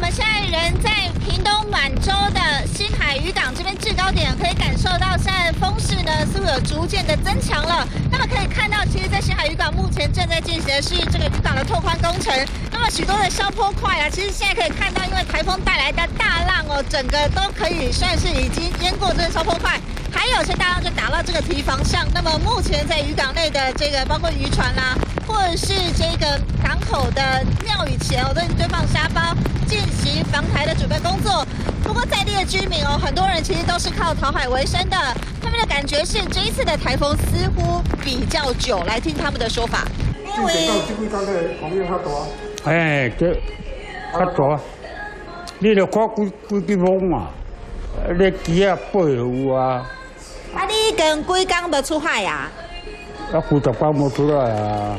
们现在人在屏东满洲的新海渔港这边制高点，可以感受到现在风势呢似乎有逐渐的增强了。那么可以看到，其实，在新海渔港目前正在进行的是这个渔港的拓宽工程。那么许多的消波块啊，其实现在可以看到，因为台风带来的大浪哦，整个都可以算是已经淹过这个消波块。 还有些大浪就打到这个堤防上。那么目前在渔港内的这个包括渔船啦、或者是这个港口的庙宇前都已经堆放沙包，进行防台的准备工作。不过在地的居民哦，很多人其实都是靠讨海为生的。他们的感觉是这一次的台风似乎比较久，来听他们的说法。因为哎，这较大，你著看几风啊，你机啊八有啊。 啊，你跟几天没出海呀？啊，几十天没出来啊！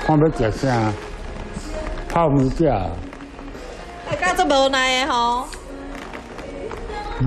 看要食啥？泡面食。大家都无奈的吼。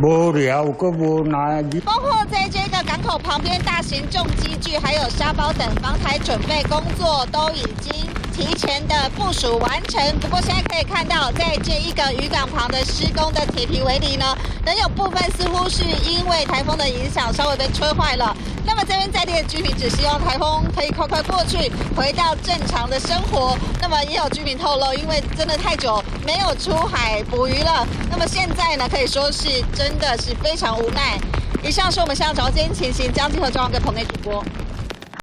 无聊，佮无奈。包括在这个港口旁边，大型重机具还有沙包等防台准备工作都已经提前的部署完成。不过现在可以看到，在这一个渔港旁的施工的铁皮围篱呢，仍有部分似乎是因为台风的影响稍微被吹坏了。那么这边在地的居民只希望台风可以快快过去，回到正常的生活。那么也有居民透露，因为真的太久没有出海捕鱼了，那么现在呢可以说是真的是非常无奈。以上是我们现在找到今天情形，将集合中央给棚内主播。